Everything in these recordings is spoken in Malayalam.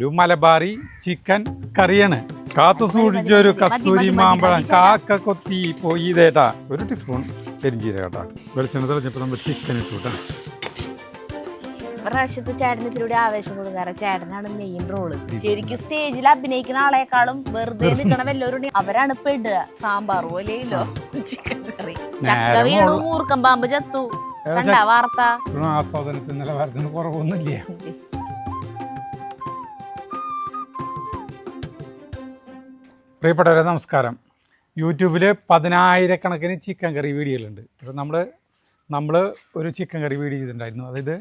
ഒരു മലബാറി ചിക്കൻ കറിയാണ്. കാത്തു സൂക്ഷിച്ചൊരു കസ്തൂരി മാമ്പഴം കാക്ക കൊത്തി പോയി തേട്ടാ. ഒരു ടീസ്പൂൺ പെരിഞ്ചീരകം കേട്ടാ. വെളിച്ചെണ്ണ തെളിഞ്ഞപ്പോൾ നമ്മൾ ചിക്കൻ ഇട്ടു കേട്ടാ. പ്രാവശ്യത്തെ ചേട്ടന് ഇത്തിരി ആവേശം കൊടുക്കാറ്. ചേട്ടനാണ് മെയിൻ റോള്. ശരിക്കും സ്റ്റേജിൽ അഭിനയിക്കുന്ന ആളെക്കാളും വെറുതെ നിൽക്കണ വല്ലവരും അവരാണ് ഇപ്പൊ ഇടുക. സാമ്പാർ പോലെയില്ലോ ചിക്കൻ കറി. ചക്ക വീണു, മൂർക്കം പാമ്പ് ചത്തു. കണ്ടാ വാർത്ത? ആസ്വാദനത്തിന് നിലവാരത്തിന് കുറവൊന്നുമില്ല. പ്രിയപ്പെട്ടവരെ നമസ്കാരം. യൂട്യൂബിൽ 10,000-കണക്കിന് ചിക്കൻ കറി വീഡിയോകളുണ്ട്. അപ്പോൾ നമ്മൾ ഒരു ചിക്കൻ കറി വീഡിയോ ചെയ്തിട്ടുണ്ടായിരുന്നു. അതായത്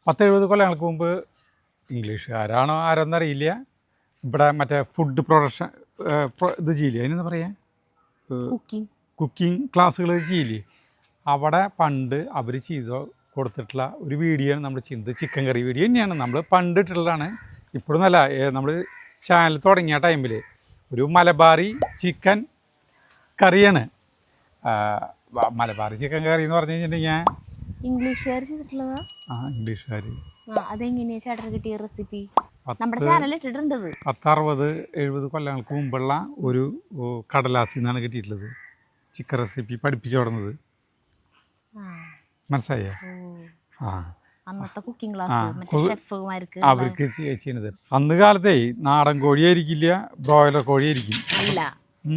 10-70 കൊല്ലങ്ങൾക്ക് മുമ്പ് ഇംഗ്ലീഷുകാരാണോ ആരോന്നറിയില്ല, ഇവിടെ മറ്റേ ഫുഡ് പ്രൊഡക്ഷൻ ഇത് ചെയ്യില്ലേ, അതിനെന്താ പറയുക, കുക്കിംഗ് ക്ലാസ്സുകൾ ചെയ്യില്ലേ, അവിടെ പണ്ട് അവർ കൊടുത്തിട്ടുള്ള ഒരു വീഡിയോ ആണ് നമ്മൾ ചെയ്യുന്നത്. ചിക്കൻ കറി വീഡിയോ തന്നെയാണ് നമ്മൾ പണ്ട് ഇട്ടിട്ടുള്ളതാണ്. ഇപ്പോഴും നല്ല നമ്മൾ ചാനൽ തുടങ്ങിയ ടൈമിൽ ഒരു മലബാറി ചിക്കൻ കറിയാണ്. മലബാറി ചിക്കൻ കറി എന്ന് പറഞ്ഞു കഴിഞ്ഞിട്ടുണ്ടെങ്കിൽ ഇംഗ്ലീഷുകാർ ചെയ്തിട്ടുള്ളതാ. ഇംഗ്ലീഷുകാർ അതെങ്ങനെയാ ചേട്ടന് കിട്ടിയ റെസിപ്പി? നമ്മുടെ ചാനലിൽ ഇട്ടിട്ടുണ്ട്. 10-60-70 കൊല്ലങ്ങൾക്ക് മുമ്പുള്ള ഒരു കടലാസിൽ നിന്നാണ് കിട്ടിയിട്ടുള്ളത് ചിക്കൻ റെസിപ്പി പഠിപ്പിച്ചു തുടങ്ങുന്നത്. മനസ്സിലായോ? അന്നത്തെ കുക്കിംഗ് ക്ലാസ് അവർക്ക് ചെയ്യുന്നത്. അന്ന് കാലത്തെ നാടൻ കോഴിയായിരിക്കില്ല, ബ്രോയിലർ കോഴിയായിരിക്കും. അല്ല,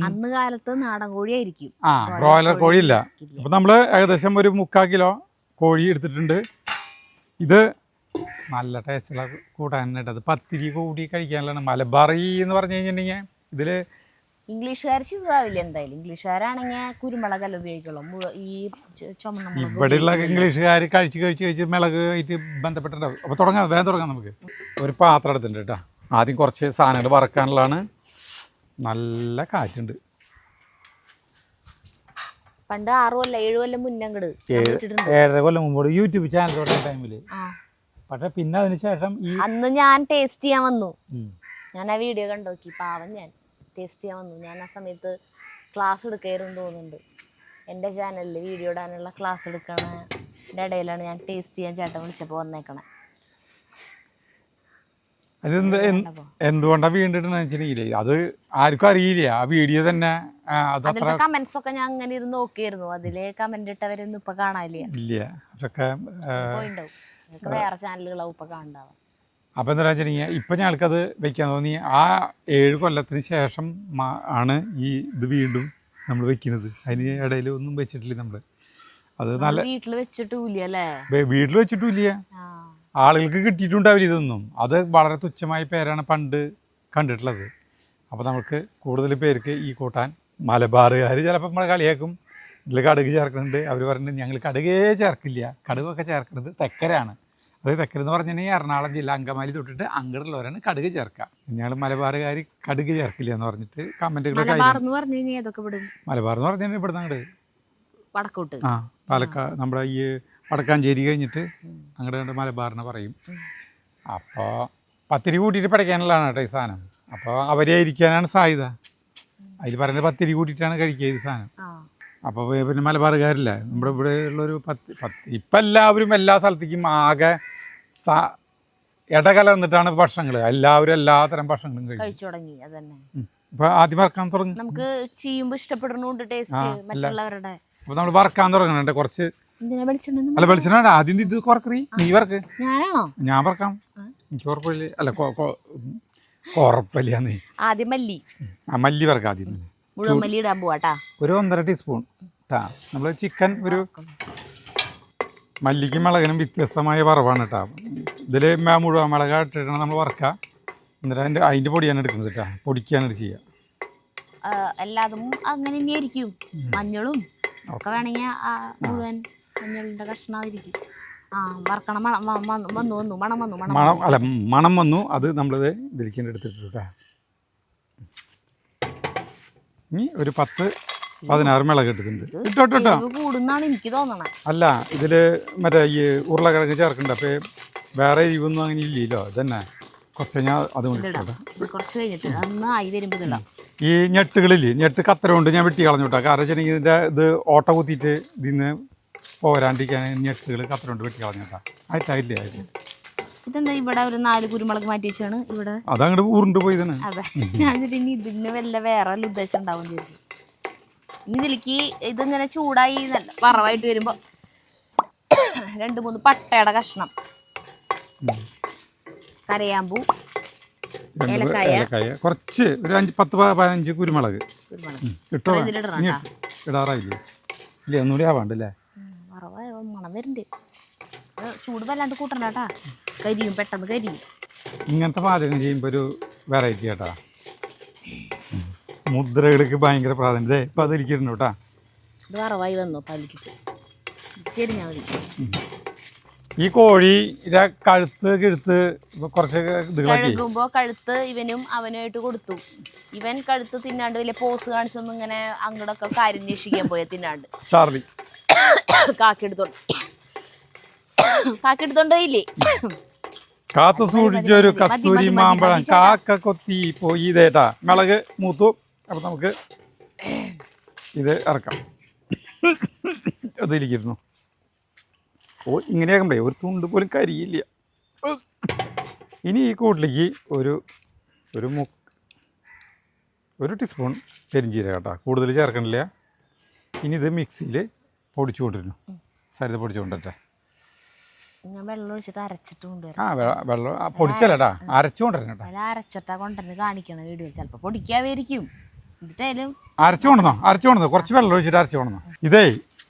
അന്ന് കാലത്ത് നാടൻ കോഴിയായിരിക്കും, ബ്രോയിലർ കോഴിയില്ല. അപ്പം നമ്മൾ ഏകദേശം ഒരു 3/4 കിലോ കോഴി എടുത്തിട്ടുണ്ട്. ഇത് നല്ല ടേസ്റ്റുള്ള കൂട്ടാനായിട്ട് അത് പത്തിരി കൂടി കഴിക്കാനുള്ളതാണ്. മലബാറി എന്ന് പറഞ്ഞു കഴിഞ്ഞിട്ടുണ്ടെങ്കിൽ ഇതിൽ ഇംഗ്ലീഷുകാർ ചെയ്താവില്ല. എന്തായാലും ഇംഗ്ലീഷുകാരാണെങ്കിൽ കുരുമുളകല്ല ഉപയോഗിക്കുള്ളൂ. ഈ ചുമന്ന ഇവിടെയുള്ള ഇംഗ്ലീഷുകാർ കഴിച്ച് മിളക് ആയിട്ട് ബന്ധപ്പെട്ടിട്ടുണ്ടാവും. അപ്പോൾ വേഗം തുടങ്ങാം. നമുക്ക് ഒരു പാത്രം എടുത്തിട്ടുണ്ട് കേട്ടോ. ആദ്യം കുറച്ച് സാധനങ്ങൾ വറക്കാനുള്ളതാണ്. നല്ല കാറ്റുണ്ട്. പണ്ട് 6 കൊല്ലം 7 കൊല്ലം മുന്നേ 7.5 കൊല്ലം മുമ്പോട്ട് യൂട്യൂബ് ചാനൽ തുടങ്ങിയ ടൈമില്. പക്ഷെ പിന്നെ അതിന് ശേഷം അന്ന് ഞാൻ ടേസ്റ്റ് ചെയ്യാൻ വന്നു. ഞാൻ ആ വീഡിയോ കണ്ടു നോക്കി. പാവം, ഞാൻ ടേസ്റ്റ് ചെയ്യാൻ വന്നു. ഞാൻ ആ സമയത്ത് ക്ലാസ് എടുക്കായിരുന്നു തോന്നുന്നുണ്ട്. എൻ്റെ ചാനലിൽ വീഡിയോ ഇടാനുള്ള ക്ലാസ് എടുക്കണതിൻ്റെ ഇടയിലാണ് ഞാൻ ടേസ്റ്റ് ചെയ്യാൻ ചേട്ടൻ വിളിച്ചപ്പോൾ വന്നേക്കണേ. എന്തുകൊണ്ടാണ് വീണ്ടിട്ടെന്ന് വെച്ചിട്ടുണ്ടെങ്കിൽ അത് ആർക്കും അറിയില്ല. ആ വീഡിയോ തന്നെ അതിലത്തെ കമന്റ്സ് ഒക്കെ ഞാൻ അങ്ങനെ ഇരുന്ന് നോക്കിയായിരുന്നു. അതിലെ കമന്റ് ഇട്ടവരൊന്നും ഇപ്പൊ കാണാനില്ല. അതൊക്കെ വേറെ ചാനലുകളാവും ഇപ്പൊ കാണണ്ടാവും. അപ്പം എന്താ വെച്ചിട്ടുണ്ടെങ്കിൽ ഇപ്പം ഞങ്ങൾക്കത് വെക്കാൻ തോന്നി. ആ 7 കൊല്ലത്തിന് ശേഷം ആണ് ഇത് വീണ്ടും നമ്മൾ വെക്കുന്നത്. അതിന് ഇടയിൽ ഒന്നും വെച്ചിട്ടില്ല നമ്മൾ. അത് നല്ല വീട്ടിൽ വെച്ചിട്ടില്ല, വീട്ടിൽ വെച്ചിട്ടില്ല. ആളുകൾക്ക് കിട്ടിയിട്ടുണ്ടാവില്ല ഇതൊന്നും. അത് വളരെ തുച്ഛമായ പേരാണ് പണ്ട് കണ്ടിട്ടുള്ളത്. അപ്പോൾ നമുക്ക് കൂടുതൽ പേർക്ക് ഈ കൂട്ടാൻ മലബാറുകാർ ചിലപ്പോൾ നമ്മളെ കളിയാക്കും, ഇതിൽ കടുക് ചേർക്കുന്നുണ്ട്. അവർ പറയുന്നത് ഞങ്ങൾ കടുകേ ചേർക്കില്ല, കടുകൊക്കെ ചേർക്കുന്നത് തെക്കരാണ്. അത് തെക്കരെന്ന് പറഞ്ഞിട്ടുണ്ടെങ്കിൽ എറണാകുളം ജില്ല അങ്കമാലി തൊട്ടിട്ട് അങ്ങോട്ടുള്ളവരാണ് കടുക് ചേർക്കുക. ഞങ്ങൾ മലബാറുകാർ കടുക് ചേർക്കില്ല എന്ന് പറഞ്ഞിട്ട് കമൻറ്റുകളൊക്കെ. മലബാർ എന്ന് പറഞ്ഞു കഴിഞ്ഞാൽ ഇവിടുന്ന് അങ്ങോട്ട് വടക്കോട്ട്, പാലക്കാട്, നമ്മുടെ ഈ വടക്കാഞ്ചേരി കഴിഞ്ഞിട്ട് അങ്ങോട്ട് കണ്ട് മലബാറിനെ പറയും. അപ്പോൾ പത്തിരി കൂട്ടിയിട്ട് പഠിക്കാനുള്ളതാണ് കേട്ടോ ഈ സാധനം. അപ്പോൾ അവരെ ഇരിക്കാനാണ് സാധ്യത. അതിൽ പറയുന്നത് പത്തിരി കൂട്ടിയിട്ടാണ് കഴിക്കുക ഈ സാധനം. അപ്പോൾ പിന്നെ മലബാറുകാരില്ല. നമ്മുടെ ഇവിടെ ഉള്ളൊരു ഇപ്പം എല്ലാവരും എല്ലാ സ്ഥലത്തേക്കും ആകെ ഇടകലർന്നിട്ടാണ് ഭക്ഷണങ്ങൾ. എല്ലാവരും എല്ലാത്തരം ഭക്ഷണങ്ങളും കഴിച്ചു തുടങ്ങി. ഇപ്പം ആദ്യം വറക്കാൻ തുടങ്ങി. നമുക്ക് ചെയ്യുമ്പോൾ ഇഷ്ടപ്പെടുന്നുണ്ട് ടേസ്റ്റ് മറ്റുള്ളവരുടെ. അപ്പോൾ നമ്മൾ വറക്കാൻ തുടങ്ങുന്നുണ്ട്. കുറച്ച് അല്ല വെളിച്ചെണ്ണ ആദ്യം ഇത് കുറക്കറി. നീ വറക്ക്, ഞാൻ വറക്കാം. എനിക്ക് ഉറപ്പില്ല. അല്ല ഉറപ്പില്ല. നീ ആദ്യം മല്ലി വറക്കാം. ആദ്യം മുഴുവൻ മല്ലി ഇടാൻ പോവാട്ടാ. ഒരു 1.5 ടീസ്പൂൺ കേട്ടാ. നമ്മൾ ചിക്കൻ ഒരു മല്ലിക്കും മുളകിനും വ്യത്യസ്തമായ വറവാണ് കേട്ടോ. ഇതിൽ മുഴുവൻ മുളക് ഇട്ടിട്ടാണ് നമ്മൾ വറക്കുക. എന്നിട്ട് അതിൻ്റെ പൊടിയാണ് എടുക്കുന്നത് കേട്ടോ. പൊടിക്കാണ് ചെയ്യുക. എല്ലാതും അങ്ങനെ തന്നെയായിരിക്കും. മഞ്ഞളും ഒക്കെ വേണമെങ്കിൽ മുഴുവൻ മഞ്ഞളിൻ്റെ കഷ്ണമായിരിക്കും. വറക്കണം. മണം വന്നു. അത് നമ്മളിത് ഇതിരിക്കേണ്ട എടുത്തിട്ട് കേട്ടോ. ഇനി ഒരു 10-16 മിളക് ഇട്ടിട്ടുണ്ട്. കൂടുന്നാണ് എനിക്ക് തോന്നണേ. അല്ല, ഇതിൽ മറ്റേ ഈ ഉരുളക്കിഴങ്ങ് ചേർക്കണ്ട. അപ്പോൾ വേറെ എരിവൊന്നും അങ്ങനെ ഇല്ലല്ലോ. ഇതന്നെ കുറച്ച് കഴിഞ്ഞാൽ അത് കുറച്ച് കഴിഞ്ഞിട്ട് അന്ന് ആയി വരുമ്പോൾ ഈ ഞെട്ടുകളില്ലേ, ഞെട്ട് കത്തര കൊണ്ട് ഞാൻ വെട്ടി കളഞ്ഞു കേട്ടോ. കാരണം വെച്ചിട്ടുണ്ടെങ്കിൽ ഇതിൻ്റെ ഇത് ഓട്ട കുത്തിയിട്ട് ഇതിന്ന് പോരാണ്ടിരിക്കാൻ ഞെട്ടുകൾ കത്തര കൊണ്ട് വെട്ടി കളഞ്ഞു കേട്ടോ. ആയിട്ടില്ലേ. ഇതെന്താ ഇവിടെ ഒരു 4 കുരുമുളക് മാറ്റി വെച്ചാണ് ഇവിടെ. അതങ്ങോട്ട് ഉരുണ്ട് പോയി തന്നെ. അതെ, ഞാൻ ഇനി ഇതിന് വല്ല വേറെ ഉദ്ദേശം ഉണ്ടാവും ചോദിച്ചു. ഇനി ഇതിലേക്ക് ഇതിങ്ങനെ ചൂടായി നല്ല വറവായിട്ട് വരുമ്പോ 2-3 പട്ടയുടെ കഷ്ണം, കരയാമ്പൂ, ഏലക്കായ, കുറച്ച് ഒരു 10-15 കുരുമുളക് ഇട്ടോ. ഇതിലിടണം. ഇടാറായില്ലേ? ഇല്ലേ, ഒന്നുകൂടി ആവാണ്ടല്ലേ? വറവായ മണം വരുന്നുണ്ട്. ചൂട് വല്ലാണ്ട് കൂട്ടണ്ട കേട്ടാ, കരിയും, പെട്ടെന്ന് കരിയും. ഇങ്ങനത്തെ പാചകം ചെയ്യുമ്പോൾ ഒരു വെറൈറ്റി കേട്ടാ. മുദ്രകൾക്ക് ഭയങ്കര പ്രാധാന്യം. ഇപ്പം അതിരിക്കുന്നു കേട്ടാ. ഇത് വറവായി വന്നു, പാലിക്കിട്ട് ചെരിഞ്ഞാൽ മതി. ഈ കോഴിയുടെ കഴുത്ത് കിഴുത്ത് കുറച്ച് കഴുകുമ്പോ കഴുത്ത് ഇവനും അവനുമായിട്ട് കൊടുത്തു. ഇവൻ കഴുത്ത് തിന്നാണ്ട് വലിയ പോസ് കാണിച്ചൊന്നും ഇങ്ങനെ അങ്ങോട്ടൊക്കെ കാര്യം രക്ഷിക്കാൻ പോയ തിന്നാണ്ട് ചാർലി കാക്കെടുത്തോണ്ടോയില്ലേ. കാത്തു സൂക്ഷിച്ചൊരു കസ്തൂരി മാമ്പഴം കാക്ക കൊത്തി പോയി. ഇതേട്ടാ മിളക് മൂത്തു. അപ്പം നമുക്ക് ഇത് ഇറക്കാം. അതിരിക്കുന്നു. ഓ, ഇങ്ങനെയാകുമ്പോഴേ ഒരു തുണ്ട് പോലും കരിയില്ല. ഇനി ഈ കൂട്ടിലേക്ക് ഒരു ടീസ്പൂൺ പെരിഞ്ചീരകം കേട്ടോ, കൂടുതൽ ചേർക്കണില്ല. ഇനി ഇത് മിക്സിയിൽ പൊടിച്ചു കൊണ്ടിരുന്നു. സരിത പൊടിച്ചു കൊണ്ടിട്ടെ. ഞാൻ വെള്ളം ഒഴിച്ചിട്ട് അരച്ചിട്ട് കൊണ്ടുവരാം. വെള്ളം പൊടിച്ചല്ലേട്ടാ, അരച്ചു കൊണ്ടുവരണം കേട്ടോ. അരച്ചിട്ടാ കൊണ്ടുവന്ന് കാണിക്കണം വീഡിയോ. ചിലപ്പോൾ പൊടിക്കാവായിരിക്കും. എന്നിട്ടായാലും അരച്ചു കൊണ്ടുവന്നു കുറച്ച് വെള്ളം ഒഴിച്ചിട്ട് അരച്ചു കൊണ്ടുവന്നു.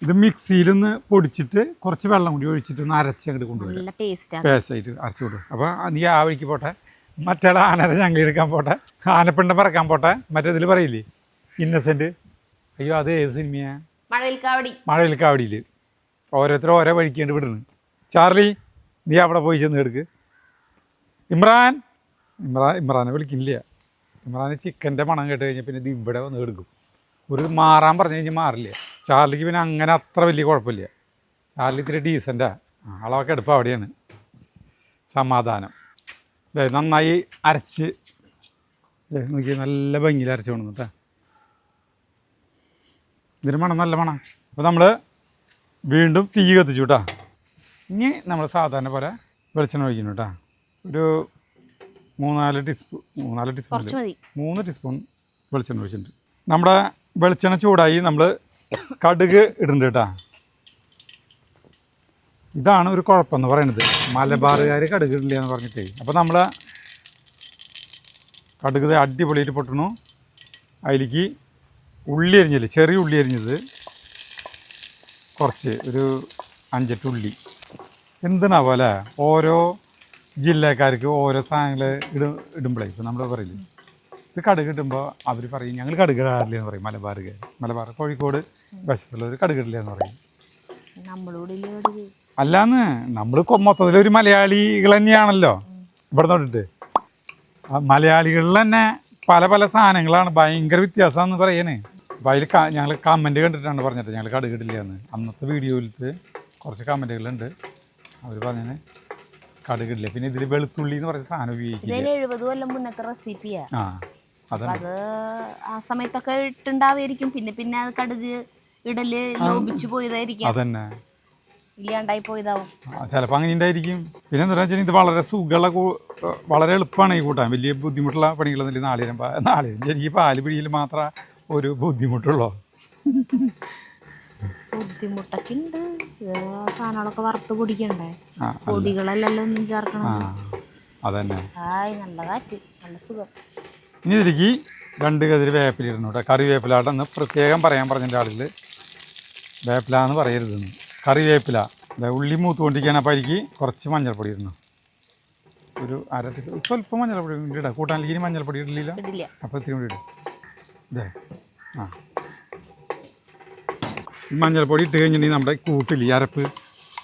ഇത് മിക്സിയിൽ നിന്ന് പൊടിച്ചിട്ട് കുറച്ച് വെള്ളം കൂടി ഒഴിച്ചിട്ട് ഒന്ന് അരച്ച് അങ്ങോട്ട് കൊണ്ടുവരും. നല്ല പേസ്റ്റ് ആയിട്ട് അരച്ചു കൊടുക്കും. അപ്പോൾ നീ ആ വഴിക്ക് പോട്ടെ. മറ്റേ ആനര ചങ്ങി എടുക്കാൻ പോട്ടെ, ആനപ്പിണ്ട പറക്കാൻ പോട്ടെ. മറ്റേതിൽ പറയില്ലേ ഇന്നസെന്റ്. അയ്യോ, അത് ഏത് സിനിമയാണ്? മഴവിൽക്കാവടിയിൽ ഓരോരുത്തരും ഓരോ വഴിക്കേണ്ടി വിടുന്നു. ചാർലി, നീ അവിടെ പോയി ചെന്ന് എടുക്ക്. ഇമ്രാനെ വിളിക്കുന്നില്ല. ഇമ്രാന് ചിക്കൻ്റെ മണം കേട്ട് കഴിഞ്ഞാൽ പിന്നെ ഇത് ഇവിടെ വന്ന് എടുക്കും. ഒരു മാറാൻ പറഞ്ഞു കഴിഞ്ഞാൽ മാറില്ല. ചാർലിക്ക് പിന്നെ അങ്ങനെ അത്ര വലിയ കുഴപ്പമില്ല. ചാർലി ഇത്തിരി ഡീസൻ്റാണ്. അളവൊക്കെ എടുപ്പം അവിടെയാണ്. സമാധാനം. നന്നായി അരച്ച് നോക്കി നല്ല ഭംഗിയിൽ അരച്ച് കൊണ്ടു കേട്ടോ. ഇതിന് മണം നല്ല മണം. അപ്പോൾ നമ്മൾ വീണ്ടും തീ കത്തിച്ചു കേട്ടോ. ഇനി നമ്മൾ സാധാരണ പോലെ വെളിച്ചെണ്ണ ഒഴിക്കുന്നു കേട്ടോ. ഒരു 3 ടീസ്പൂൺ വെളിച്ചെണ്ണ ഒഴിച്ചിട്ടുണ്ട്. നമ്മുടെ വെളിച്ചെണ്ണ ചൂടായി. നമ്മൾ കടുക് ഇടുന്നുണ്ട് കേട്ടോ. ഇതാണ് ഒരു കുഴപ്പമെന്ന് പറയുന്നത്. മലബാറുകാർ കടുക് ഇടില്ല എന്ന് പറഞ്ഞിട്ടേ. അപ്പോൾ നമ്മൾ കടുക് അടിപൊളിയായിട്ട് പൊട്ടണു. അതിലേക്ക് ഉള്ളി അരിഞ്ഞില്ലേ, ചെറിയ ഉള്ളി അരിഞ്ഞത് കുറച്ച്, ഒരു 5-8 ഉള്ളി. എന്തിനാവും അല്ലേ, ഓരോ ജില്ലക്കാർക്ക് ഓരോ സാധനങ്ങൾ ഇടുമ്പോഴേ. ഇപ്പോൾ നമ്മൾ പറയില്ലേ, ഇത് കടുക് ഇടുമ്പോൾ അവർ പറയും ഞങ്ങൾ കടുക് ഇടാറില്ല എന്ന് പറയും. മലബാർ കോഴിക്കോട് വശത്തുള്ളവർ കടുക് ഇടില്ല എന്ന് പറയും. അല്ലാന്ന് നമ്മൾ മൊത്തത്തിലൊരു മലയാളികൾ തന്നെയാണല്ലോ ഇവിടെ തൊട്ടിട്ട്. മലയാളികളിൽ തന്നെ പല പല സാധനങ്ങളാണ് ഭയങ്കര വ്യത്യാസമെന്ന് പറയണേ. അപ്പോൾ അതിൽ ഞങ്ങൾ കമൻറ്റ് കണ്ടിട്ടാണ് പറഞ്ഞത് ഞങ്ങൾ കടുക് ഇടില്ല എന്ന്. അന്നത്തെ വീഡിയോയിലത്തെ കുറച്ച് കമൻറ്റുകളുണ്ട്. അവർ പറഞ്ഞത് കടുക് ഇടില്ല. പിന്നെ ഇതിൽ വെളുത്തുള്ളി എന്ന് പറയുന്ന സാധനം ഉപയോഗിക്കില്ല. 70 കൊല്ലം മുന്നത്തെ റെസിപ്പിയാണ്. അത് ആ സമയത്തൊക്കെ ഇട്ടുണ്ടാവായിരിക്കും. പിന്നെ അത് കടുക് ഇടല് ലോപിച്ചു പോയതായിരിക്കും. അതന്നെ, ഇല്ലാണ്ടായി പോയതാവും ചിലപ്പോൾ. അങ്ങനെ ഉണ്ടായിരിക്കും. പിന്നെ എന്താ വെച്ചാൽ ഇത് വളരെ സുഖമുള്ള, വളരെ എളുപ്പമാണ് ഈ കൂട്ടാൻ. വലിയ ബുദ്ധിമുട്ടുള്ള പണികളൊന്നുമില്ല. നാളികേരം എനിക്ക് പാല് പിടിയിൽ മാത്രമേ ഒരു ബുദ്ധിമുട്ടുള്ളൂ. ബുദ്ധിമുട്ടൊക്കെ ഉണ്ട്. സാധനങ്ങളൊക്കെ വറുത്ത് പൊടിക്കണ്ടേ, പൊടികളെല്ലാം ഒന്നും ചേർക്കണം. അതന്നെ. നല്ല കാറ്റ്, നല്ല സുഖം. ഇനി ഇതിലേക്ക് 2 കതിര് വേപ്പിലിരുന്നു കേട്ടോ. കറിവേപ്പിലാട്ടെന്ന് പ്രത്യേകം പറയാൻ പറഞ്ഞിട്ട് ആളുകൾ വേപ്പില എന്ന് പറയരുതെന്ന്. കറിവേപ്പില ഉള്ളി മൂത്തുകൊണ്ടിരിക്കുകയാണ്. അപ്പോൾ അതിലേക്ക് കുറച്ച് മഞ്ഞൾപ്പൊടി ഇടുന്നു. ഒരു സ്വല്പം മഞ്ഞൾപ്പൊടി ഇടാം. കൂട്ടാനിലേക്ക് ഇനി മഞ്ഞൾപ്പൊടി ഇടില്ല. അപ്പോൾ ഇത്തിരി കൂടി ഇടും. ഈ മഞ്ഞൾപ്പൊടി ഇട്ട് കഴിഞ്ഞിട്ടുണ്ടെങ്കിൽ നമ്മുടെ കൂട്ടിൽ അരപ്പ്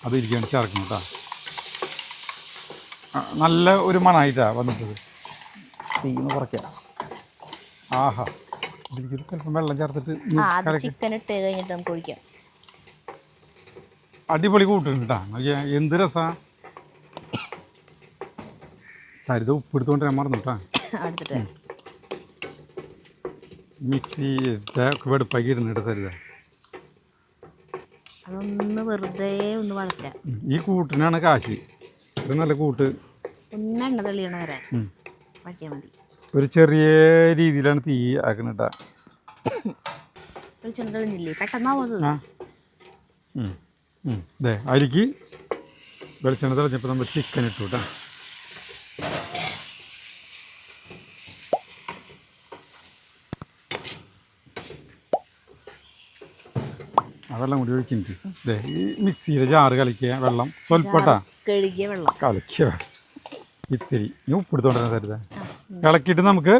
അത് ഇരിക്കുകയാണ് ചേർക്കണം കേട്ടോ. നല്ല ഒരു മണമായിട്ടാണ് വന്നിട്ടത്. തീന്ന് കുറയ്ക്കാം. ആഹാ, ഇതിലേക്ക് ചിലപ്പം വെള്ളം ചേർത്തിട്ട് ചിക്കൻ ഇട്ട് കഴിഞ്ഞിട്ട് നമുക്ക് ഒഴിക്കാം. അടിപൊളി കൂട്ടുണ്ട് കേട്ടോ. എന്ത് രസമാണ്. സരിത ഉപ്പ് എടുത്തുകൊണ്ട് ഞാൻ മറന്നു കേട്ടോ. മിക്സി വെടുപ്പാക്കി ഇടുന്നുണ്ട് സരിത. അതൊന്ന് വെറുതെ ഒന്ന് വളർത്താം. ഈ കൂട്ടിനാണ് കാശ്. ഇത് നല്ല കൂട്ട് ഒന്ന് എണ്ണ തെളിയണ വരെ വഴറ്റിയാൽ മതി. ഒരു ചെറിയ രീതിയിലാണ് തീ ആക്കണട്ടാ. വെളിച്ചെണ്ണ തെളിഞ്ഞില്ലേ പെട്ടെന്നാവും അത്. അതെ, അതിലേക്ക് വെളിച്ചെണ്ണ തെളിഞ്ഞപ്പോൾ നമ്മൾ ചിക്കൻ ഇട്ടു കേട്ടോ. ആ വെള്ളം കൂടി ഒഴിക്കുന്നുണ്ട്. അതെ, ഈ മിക്സിയിലെ ജാറ് കലക്കിയ വെള്ളം സ്വൽപ്പട്ടാ കഴുകിയ വെള്ളം കലക്കിയ ഇത്തിരി ഇനി ഉപ്പിടുത്തോണ്ടിരുന്ന തരുത ഇളക്കിയിട്ട് നമുക്ക്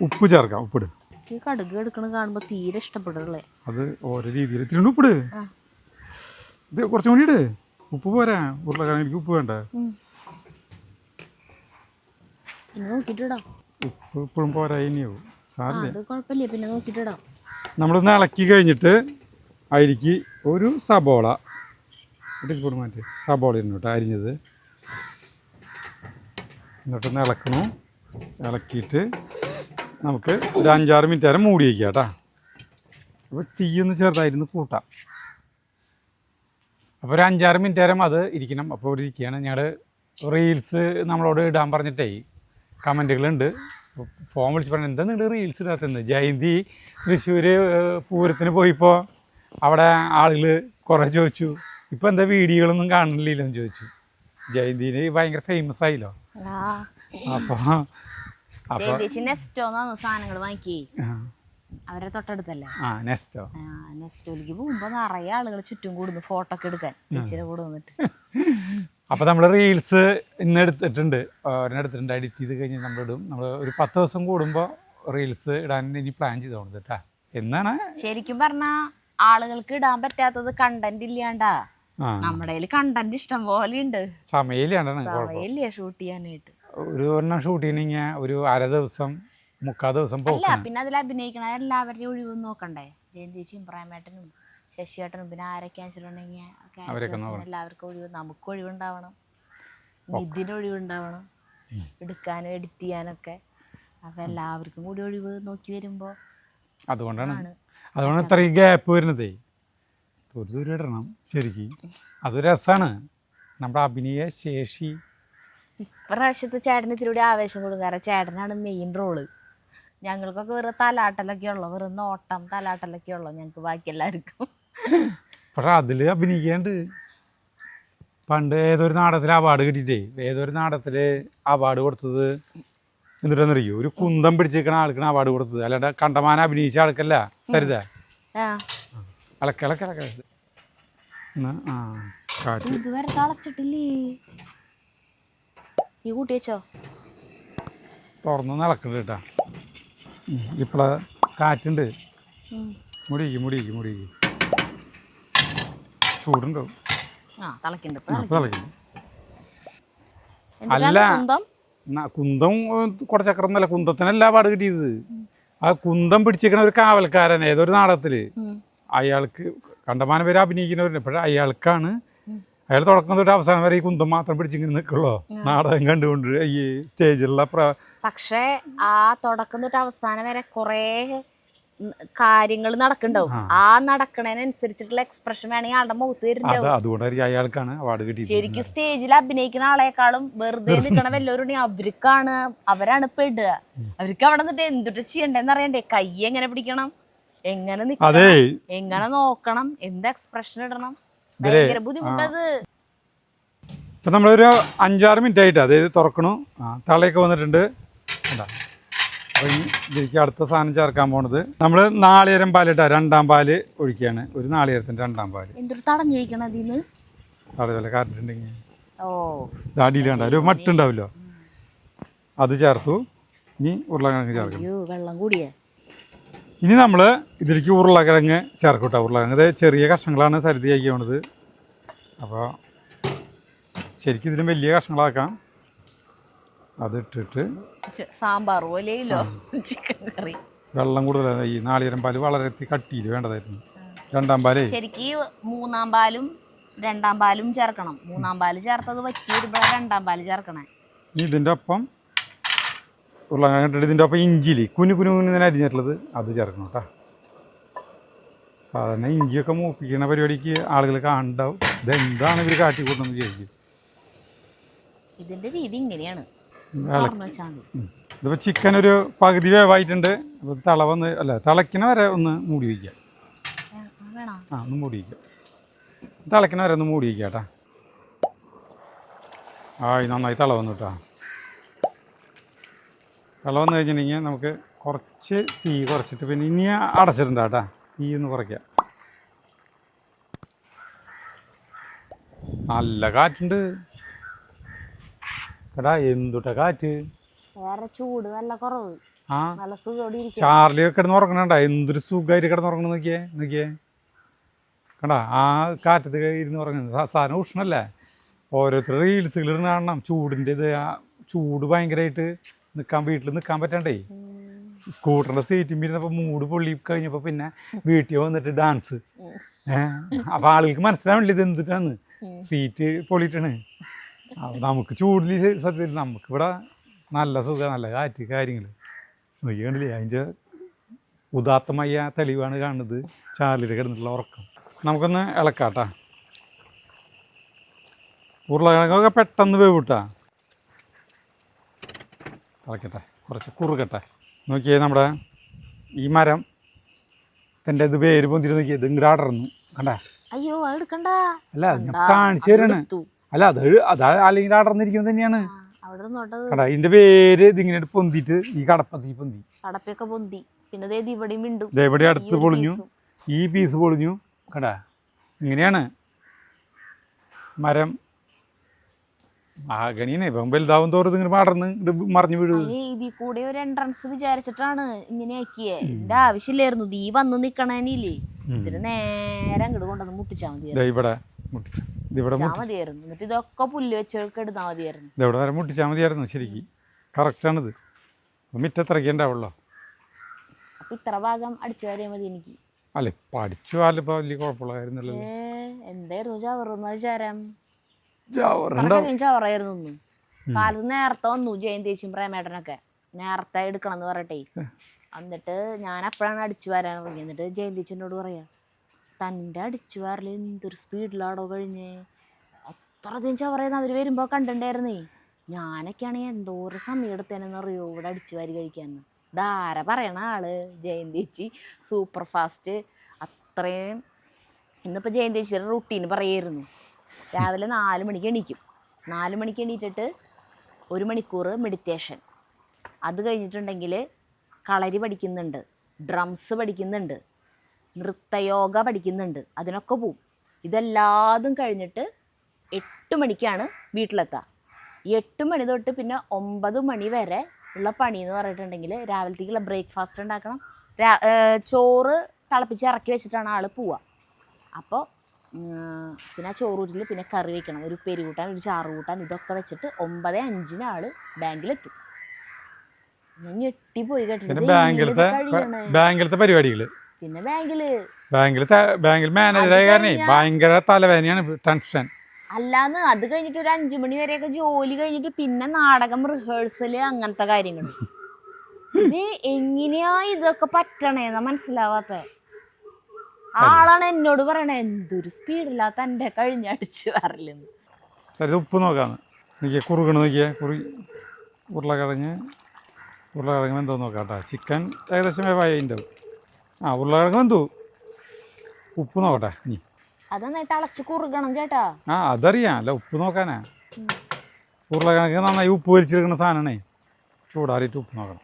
ഉപ്പ് ചേർക്കാം. ഉപ്പിട്. കടുക് എടുക്കണ കാണുമ്പോ തീരെ ഇഷ്ടപ്പെടല്ലേ. അത് ഓരോ രീതിയിൽ ഇത്തിരി ഉപ്പിട്. ഇത് കുറച്ചും കൂടി ഇട്. ഉപ്പ് പോരാ, ഉരുളക്കിഴങ്ങ് എനിക്ക് ഉപ്പ് വേണ്ട. നോക്കിട്ടിടാം. ഉപ്പ് ഇപ്പോഴും പോരാ, ഇനിയാവും സാറില്ല. കുഴപ്പമില്ല, പിന്നെ നോക്കിട്ടിടാം. നമ്മളൊന്ന് ഇളക്കി കഴിഞ്ഞിട്ട് അതിലേക്ക് ഒരു സബോള മാറ്റി സബോള ഇരുന്നോട്ട് അരിഞ്ഞത് എന്നിട്ടൊന്ന് ഇളക്കണം. ഇളക്കിയിട്ട് നമുക്ക് ഒരു 5-6 മിനിറ്റ് നേരം മൂടി വയ്ക്കാം കേട്ടോ. അപ്പോൾ തീയൊന്ന് ചെറുതായിരുന്നു കൂട്ടാം. അപ്പോൾ ഒരു 5-6 മിനിറ്റ് നേരം അത് ഇരിക്കണം. അപ്പോൾ ഇവിടെ ഇരിക്കുകയാണ്. ഞങ്ങൾ റീൽസ് നമ്മളോട് ഇടാൻ പറഞ്ഞിട്ടേ കമൻറ്റുകളുണ്ട്. ഫോൺ വിളിച്ച് പറഞ്ഞു എന്താ നിങ്ങൾ റീൽസ് ഇടാത്തത്. ജയന്തി തൃശ്ശൂർ പൂരത്തിന് പോയിപ്പോൾ അവിടെ ആളുകൾ കുറേ ചോദിച്ചു ഇപ്പോൾ എന്താ വീഡിയോകളൊന്നും കാണുന്നില്ലെന്ന് ചോദിച്ചു. ജയന്തിന് ഭയങ്കര ഫേമസ് ആയില്ലോ. അപ്പോൾ സാധനങ്ങൾ വാങ്ങിക്കേ അവരെ തൊട്ടടുത്തല്ലേ നെസ്റ്റോയിലേക്ക് പോകുമ്പോ നിറയെ ആളുകൾ ചുറ്റും കൂടുന്നു ഫോട്ടോ ഒക്കെ എടുക്കാൻ ചേച്ചിയുടെ കൂടെ വന്നിട്ട്. അപ്പോൾ നമ്മൾ റീൽസ് ഇന്ന് എടുത്തിട്ടുണ്ട്, ഒരെണ്ണെടുത്തിട്ടുണ്ട്. എഡിറ്റ് ചെയ്ത് കഴിഞ്ഞ് നമ്മളിടും. നമ്മൾ ഒരു 10 ദിവസം കൂടുമ്പോൾ റീൽസ് ഇടാൻ ഇനി പ്ലാൻ ചെയ്തോണ്ട് കേട്ടാ. എന്നാണ് ശരിക്കും പറഞ്ഞാൽ ആളുകൾക്ക് ഇടാൻ പറ്റാത്തത് കണ്ടന്റ് ഇല്ലാണ്ടാ. നമ്മുടെ കണ്ടന്റ് ഇഷ്ടം പോലെ ഉണ്ട്. സമയമില്ല ഷൂട്ട് ചെയ്യാനായിട്ട്. ഒരു ഒരെണ്ണം ഷൂട്ട് ചെയ്യണമെങ്കിൽ ഒരു 1/2 ദിവസം 3/4 ദിവസം പോകില്ല. പിന്നെ അതിൽ അഭിനയിക്കണ എല്ലാവരുടെയും ഒഴിവ് നോക്കണ്ടേ. ജയന്തിച്ചും പ്രേമേട്ടനും ശശിയേട്ടനും പിന്നെ ആരൊക്കെ വെച്ചിട്ടുണ്ടെങ്കിൽ എല്ലാവർക്കും ഒഴിവ്. നമുക്ക് ഒഴിവുണ്ടാവണം, നിതിന് ഒഴിവുണ്ടാവണം, എടുക്കാനും എഡിറ്റ് ചെയ്യാനൊക്കെ. അപ്പൊ എല്ലാവർക്കും കൂടി ഒഴിവ് നോക്കി വരുമ്പോ അതുകൊണ്ടാണ് ഇത്രയും ഗ്യാപ്പ് വരുന്നതേ. ഒരു ദൂരം ഇടണം ശരിക്കും. അതൊരു രസമാണ്. നമ്മുടെ അഭിനയ ശേഷി ഇപ്രാവശ്യത്തെ ചേട്ടന് ഇത്തിരി കൂടി ആവേശം കൊടുക്കും. കാരണം ചേട്ടനാണ് മെയിൻ റോള്. ഞങ്ങൾക്കൊക്കെ വെറുതെ തലാട്ടലൊക്കെ ഉള്ളു, വെറും നോട്ടം തലാട്ടലൊക്കെ ഉള്ളു ഞങ്ങൾക്ക് ബാക്കി എല്ലാവർക്കും. പക്ഷെ അതിൽ അഭിനയിക്കാണ്ട്. പണ്ട് ഏതൊരു നാടകത്തിൽ അവാർഡ് കിട്ടിയിട്ടേ, ഏതൊരു നാടകത്തിൽ അവാർഡ് കൊടുത്തത് എന്നിട്ടെന്നറിയോ, ഒരു കുന്തം പിടിച്ചിരിക്കണ ആൾക്കാണ് അവാർഡ് കൊടുത്തത്. അല്ലാണ്ട് കണ്ടമാനം അഭിനയിച്ച ആൾക്കല്ല. സരിത ഇളക്കിളക്കിളക്ക ഇതുവരെ തളച്ചിട്ടില്ലേ. ഈ കൂട്ടി വെച്ചോ തുറന്നൊന്ന് ഇളക്കണ്ട കേട്ടാ. ഇപ്പള കാറ്റുണ്ട്. മുടിക്ക് ചൂടുണ്ടോ? അല്ല കുന്തം കുറച്ചക്കറൊന്നല്ല, കുന്തത്തിനല്ല അവാർഡ് കിട്ടിയത്. ആ കുന്തം പിടിച്ചിരിക്കണ ഒരു കാവൽക്കാരൻ ഏതൊരു നാടകത്തില്. അയാൾക്ക് കണ്ടമാനം പേര് അഭിനയിക്കുന്നവരുണ്ട്. പക്ഷെ അയാൾക്കാണ് അയാൾ തുടക്കം തൊട്ട് അവസാനം വരെ ഈ കുന്തം മാത്രം പിടിച്ചിങ്ങനെ നിൽക്കുള്ളൂ നാടകം കണ്ടുകൊണ്ട് ഈ സ്റ്റേജിലുള്ള. പക്ഷെ ആ തുടക്കം തൊട്ട് അവസാനം വരെ കൊറേ കാര്യങ്ങൾ നടക്കണ്ടാവും. ആ നടക്കണതിനനുസരിച്ചിട്ടുള്ള എക്സ്പ്രഷൻ വേണമെങ്കിൽ ആളുടെ മുഖത്ത് വരുന്നുണ്ടാവും. അതുകൊണ്ടായിരിക്കും അയാൾക്കാണ് അവാർഡ് കിട്ടിയത്. ശരിക്കും സ്റ്റേജിൽ അഭിനയിക്കുന്ന ആളെക്കാളും വെറുതെ നിൽക്കണ വല്ലവരും അവരാണ് പെടുക. അവർക്ക് അവിടെ നിന്നിട്ട് എന്തിട്ട് ചെയ്യണ്ടെന്ന് അറിയണ്ടേ. കൈ എങ്ങനെ പിടിക്കണം, എങ്ങനെ നിൽക്കണം, എങ്ങനെ നോക്കണം, എന്ത് എക്സ്പ്രഷൻ ഇടണം, ഭയങ്കര ബുദ്ധിമുട്ടത്. ഇപ്പൊ നമ്മളൊരു 5-6 മിനിറ്റ് ആയിട്ട് അതായത് തുറക്കണു. തളയൊക്കെ വന്നിട്ടുണ്ട്. അപ്പോൾ ഇനി ഇതിലേക്ക് അടുത്ത സാധനം ചേർക്കാൻ പോണത് നമ്മൾ നാളികേരം പാലിട്ടാ 2ാം പാല് ഒഴിക്കുകയാണ്. ഒരു നാളികേരത്തിൻ്റെ 2ാം പാല് അതേപോലെ കാറ്റിട്ടുണ്ടെങ്കിൽ അടിയിൽ കണ്ട ഒരു മട്ടുണ്ടാവില്ലോ, അത് ചേർത്തു. ഇനി ഉരുളക്കിഴങ്ങ് ചേർക്കണം. ഇനി നമ്മൾ ഇതിലേക്ക് ഉരുളക്കിഴങ്ങ് ചേർക്കും കേട്ടോ. ഉരുളക്കിഴങ്ങ് ഇത് ചെറിയ കഷ്ണങ്ങളാണ് സരിതയാക്കി പോണത്. അപ്പോൾ ശരിക്കും ഇതിലും വലിയ കഷ്ണങ്ങളാക്കാം. അതിട്ടിട്ട് സാമ്പാർ പോലെയല്ലോ ചിക്കൻ കറി. വെള്ളം കൂടുതലാണ്. ഈ നാളികേരം പാല് വളരെ കട്ടിയിൽ വേണ്ടതായിരുന്നു. 2ാം പാല് ശരിക്കും 3ാം പാലും 2ാം പാലും ചേർക്കണം. 3ാം പാല് ചേർത്തത് വറ്റി വരുമ്പോഴാണ് 2ാം പാല് ചേർക്കണേ. ഇതിൻ്റെ ഒപ്പം ഉരുളക്കിഴങ്ങ് ഇട്ടിട്ട് ഇതിൻ്റെ ഒപ്പം ഇഞ്ചിയിൽ കുഞ്ഞു അരിഞ്ഞിട്ടുള്ളത് അത് ചേർക്കണം കേട്ടോ. സാധാരണ ഇഞ്ചിയൊക്കെ മൂപ്പിക്കുന്ന പരിപാടിക്ക് ആളുകൾ കാണുന്നുണ്ടാവും. ഇതെന്താണ് ഇവർ കാട്ടിക്കൂട്ടുന്നത് വിചാരിക്കും. ഇതിന്റെ രീതി ഇങ്ങനെയാണ്. ഇതിപ്പോൾ ചിക്കൻ ഒരു പകുതി വേവായിട്ടുണ്ട്. അപ്പോൾ തിളവന്ന് അല്ല തിളയ്ക്കണ വരെ ഒന്ന് മൂടി വയ്ക്കുക. ഒന്ന് മൂടി വയ്ക്കുക. തിളയ്ക്കണ വരെ ഒന്ന് മൂടി വയ്ക്കുക കേട്ടാ. നന്നായി തിളവന്നു കേട്ടോ. തിളവന്ന് കഴിഞ്ഞിട്ടുണ്ടെങ്കിൽ നമുക്ക് കുറച്ച് തീ കുറച്ചിട്ട് പിന്നെ ഇനി അടച്ചിട്ടുണ്ട് കേട്ടാ. തീ ഒന്ന് കുറയ്ക്കുക. നല്ല കാറ്റുണ്ട് എടാ. എന്തുട്ടാ കാറ്റ്. വേറെ ചൂട് നല്ല കുറവ്. നല്ല സുഖോടെ ചാർലി കിടന്ന് ഉറങ്ങണണ്ട. എന്തൊരു സുഖമായിട്ട് കിടന്നുറങ്ങണം. നോക്കിയേ കണ്ടാ. ആ കാറ്റത്ത് ഇരുന്ന് ഉറങ്ങുന്നത്. സാധനം ഉഷ്ണല്ലേ. ഓരോരുത്തർ റീൽസുകൾ ഇരുന്ന് കാണണം. ചൂടിൻ്റെ ഇത് ചൂട് ഭയങ്കരമായിട്ട് വീട്ടിൽ നിൽക്കാൻ പറ്റണ്ടേ. സ്കൂട്ടറിൻ്റെ സീറ്റും ഇരുന്നപ്പോൾ മൂട് പൊള്ളി കഴിഞ്ഞപ്പോൾ പിന്നെ വീട്ടിൽ വന്നിട്ട് ഡാൻസ്. അപ്പോൾ ആളുകൾക്ക് മനസ്സിലാവില്ല ഇത് എന്തിട്ടാന്ന്. സീറ്റ് പൊള്ളിയിട്ടാണ്. അപ്പോൾ നമുക്ക് ചൂടിൽ സത്യത്തിൽ നമുക്കിവിടെ നല്ല സുഖം, നല്ല കാറ്റ്, കാര്യങ്ങൾ നോക്കി കണ്ടില്ലേ. അതിൻ്റെ ഉദാത്തമായ തെളിവാണ് കാണുന്നത് ചാർലിയിൽ കിടന്നിട്ടുള്ള ഉറക്കം. നമുക്കൊന്ന് ഇളക്കാട്ടാ. ഉരുളക്കിഴങ്ങൊക്കെ പെട്ടെന്ന് വേവിട്ടാ. ഇളക്കട്ടെ, കുറച്ച് കുറുകട്ടെ. നോക്കിയേ നമ്മുടെ ഈ മരം എൻ്റെ ഇത് വേര് പൊന്തിട്ട് നോക്കിയേ. ഇത് ഇങ്ങോട്ട് അടർന്നു കണ്ടാ. അയ്യോ എടുക്കണ്ട. അല്ല ഞാൻ കാണിച്ചു തരാണ്. അല്ല അത് അല്ലെങ്കിൽ അടർന്നിരിക്കുന്നത് തന്നെയാണ് കടാ. ഇതിന്റെ വേര് ഇതിങ്ങനെ പൊന്തിട്ട് ഈ കടപ്പൊക്കെ പൊന്തി. പിന്നെ ഇവിടെ അടുത്ത് പൊളിഞ്ഞു. ഈ പീസ് പൊളിഞ്ഞു കടാ. ഇങ്ങനെയാണ് മരം. ആകണിയാണ്. ഇപ്പം വലുതാവും തോറും ഇങ്ങനെ പടർന്ന് മറിഞ്ഞു വീഴും. ഇതിൽ കൂടെ ഒരു എൻട്രൻസ് വിചാരിച്ചിട്ടാണ് ഇങ്ങനെ ആക്കിയേ. ഇതിന്റെ ആവശ്യമില്ലായിരുന്നു. ദീ വന്ന് നിക്കണേനില്ലേ. ഇതിന് നേരെ അങ്ങോട്ട് കൊണ്ടുവന്ന് മുട്ടിച്ചാ മതിയായിരുന്നു. എന്നിട്ട് ഇതൊക്കെ പുല്ല് വെച്ചൊക്കെ എടുത്താൽ മതിയായിരുന്നു. ഇതെവിടെ വരെ മുട്ടിച്ചാൽ മതിയായിരുന്നു. ശരിക്കും കറക്റ്റാണിത്. മിറ്റത്തിറക്കിണ്ടാവുള്ളോ. അപ്പൊ ഇത്ര ഭാഗം അടിച്ചു വാരിയാൽ മതി എനിക്ക്. അല്ല ഇപ്പൊ അടിച്ചു വാലിപ്പോ വലിയ കുഴപ്പമുള്ള കാര്യമൊന്നുമല്ലോ. എന്തായിരുന്നു ചവറൊന്നും വിചാരം. ചവറായിരുന്നു ഒന്നും. കാലത്ത് നേരത്തെ വന്നു ജയന്തേച്ചിയും പ്രേമേട്ടനൊക്കെ. നേരത്തെ എടുക്കണം എന്ന് പറയട്ടെ. എന്നിട്ട് ഞാൻ അപ്പോഴാണ് അടിച്ചു വരാൻ തുടങ്ങി. എന്നിട്ട് ജയന്തേച്ചിനോട് പറയാ, തൻ്റെ അടിച്ചു വാരൽ എന്തൊരു സ്പീഡിലാടോ കഴിഞ്ഞേ. അത്രയധികം ചവറയെന്ന് അവർ വരുമ്പോൾ കണ്ടിട്ടുണ്ടായിരുന്നേ. ഞാനൊക്കെ ആണെങ്കിൽ എന്തോരം സമയം എടുത്തേനെന്ന് അറിയോ ഇവിടെ അടിച്ചു വാരി കഴിക്കാമെന്ന്. ധാര പറയണ ആള് ജയന്തേച്ചി സൂപ്പർ ഫാസ്റ്റ്. അത്രയും ഇന്നിപ്പോൾ ജയന്തേച്ചിയുടെ റുട്ടീൻ പറയായിരുന്നു. രാവിലെ 4 മണിക്ക് എണീക്കും. 4 മണിക്ക് എണീറ്റിട്ട് 1 മണിക്കൂർ മെഡിറ്റേഷൻ. അത് കഴിഞ്ഞിട്ടുണ്ടെങ്കിൽ കളരി പഠിക്കുന്നുണ്ട്, ഡ്രംസ് പഠിക്കുന്നുണ്ട്, നൃത്തയോഗ പഠിക്കുന്നുണ്ട്. അതിനൊക്കെ പോവും. ഇതെല്ലാതും കഴിഞ്ഞിട്ട് 8 മണിക്കാണ് വീട്ടിലെത്തുക. ഈ 8 മണി തൊട്ട് പിന്നെ 9 മണി വരെ ഉള്ള പണി എന്ന് പറഞ്ഞിട്ടുണ്ടെങ്കിൽ രാവിലത്തേക്കുള്ള ബ്രേക്ക്ഫാസ്റ്റ് ഉണ്ടാക്കണം. ചോറ് തിളപ്പിച്ച് ഇറക്കി വെച്ചിട്ടാണ് ആൾ പോവുക. അപ്പോൾ പിന്നെ ആ ചോറൂരിൽ പിന്നെ കറി വയ്ക്കണം. ഒരു പെരി കൂട്ടാൻ, ഒരു ചാറ് കൂട്ടാൻ, ഇതൊക്കെ വെച്ചിട്ട് 9:05 ആൾ ബാങ്കിലെത്തും. ഞാൻ ഞെട്ടിപ്പോയി കേട്ടിട്ട്. ബാങ്കിലത്തെ പരിപാടികൾ പിന്നെ ബാങ്കിൽ മാനേജറായ കാരണേ ഭയങ്കര തലവേദനയാണ്, ടെൻഷൻ. അല്ലാന്ന് അത് കഴിഞ്ഞിട്ട് ഒരു 5 മണി വരെയൊക്കെ ജോലി കഴിഞ്ഞിട്ട് പിന്നെ നാടകം, റിഹേഴ്സല്, അങ്ങനത്തെ കാര്യങ്ങൾ. ഇത് എങ്ങനെയാ ഇതൊക്കെ പറ്റണേന്നാ മനസ്സിലാവാത്ത ആളാണ് എന്നോട് പറയണേ. എന്തൊരു സ്പീഡില്ലാത്ത എൻ്റെ കഴിഞ്ഞടിച്ച് വരലെന്ന്. ഉപ്പ് നോക്കാന്ന് നോക്കിയാൽ കുറുകണ്. നോക്കിയാൽ ഉരുളക്കിഴങ്ങ് എന്തോ നോക്കാം കേട്ടോ. ചിക്കൻ ഏകദേശം വേവായി ഉണ്ടാവും. ഉരുളക്കിഴങ്ങ് എന്തോ ഉപ്പ് നോക്കട്ടെ. ഇനി അത് നന്നായിട്ട് അളച്ച് കുറുകണം ചേട്ടാ. അതറിയാം. അല്ല ഉപ്പ് നോക്കാനാ. ഉരുളക്കിഴങ്ങ് നന്നായി ഉപ്പ് വലിച്ചെടുക്കുന്ന സാധനമാണേ. ചൂടാറിയിട്ട് ഉപ്പ് നോക്കണം.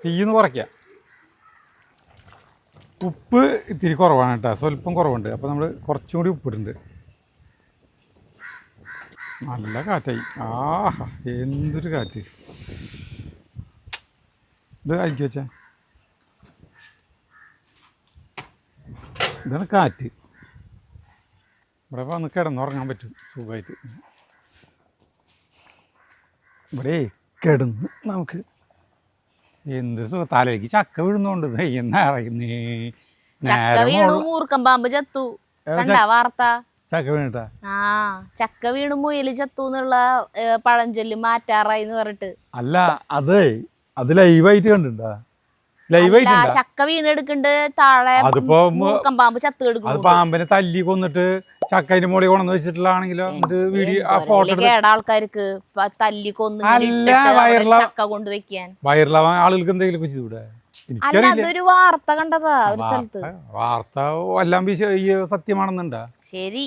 തീയൊന്ന് കുറയ്ക്കുക. ഉപ്പ് ഇത്തിരി കുറവാണ് കേട്ടോ, സ്വല്പം കുറവുണ്ട്. അപ്പോൾ നമ്മൾ കുറച്ചും കൂടി ഉപ്പിടുന്നുണ്ട്. നല്ല കാറ്റായി. ആഹാ എന്തൊരു കാറ്റ്. ഇത് അയക്കി വെച്ചാ ഇതാണ് കാറ്റ്. ഇവിടെ വന്ന് കിടന്നുറങ്ങാൻ പറ്റും സുഖമായിട്ട്. ഇവിടെ കിടന്ന് നമുക്ക് എന്ത് സുഖം. തലയ്ക്ക് ചക്ക വീഴുന്നോണ്ട് ചക്ക വീണിട്ടാ. ചക്ക വീണ് മുയല് ചത്തു എന്നുള്ള പഴഞ്ചൊല്ല് മാറ്റാറായി എന്ന് പറഞ്ഞിട്ട്. അല്ല അത് ലൈവായിട്ട് കണ്ടിട്ടുണ്ടാ. ലൈവ് അല്ല, ആയിട്ടുണ്ട്. ചക്ക വീണെടുക്കണ്ട് താഴെ അതിപ്പോ മൂർക്കം പാമ്പ് ചത്ത് അത് എടുക്കുന്നു. പാമ്പിനെ തല്ലി കൊന്നിട്ട് ചക്കതിന്റെ മുകളിൽ കൊണ്ടു വെച്ചിട്ടുള്ളതാണെങ്കിലോ എന്നിട്ട് വീഡിയോ ആ ഫോട്ടോ കേട ആൾക്കാർക്ക് തല്ലി കൊന്നു അല്ല, വയറിലാ- ചക്ക കൊണ്ടുവയ്ക്കാൻ. വൈറലാവാൻ ആളുകൾക്ക് എന്തെങ്കിലും ചെയ്തൂടെ? അല്ല, എനിക്കറിയില്ല. അതൊരു വാർത്ത കണ്ടതാ ഒരു സ്ഥലത്ത്. വാർത്ത എല്ലാം ഈ സത്യമാണെന്നുണ്ടാ? ശരി,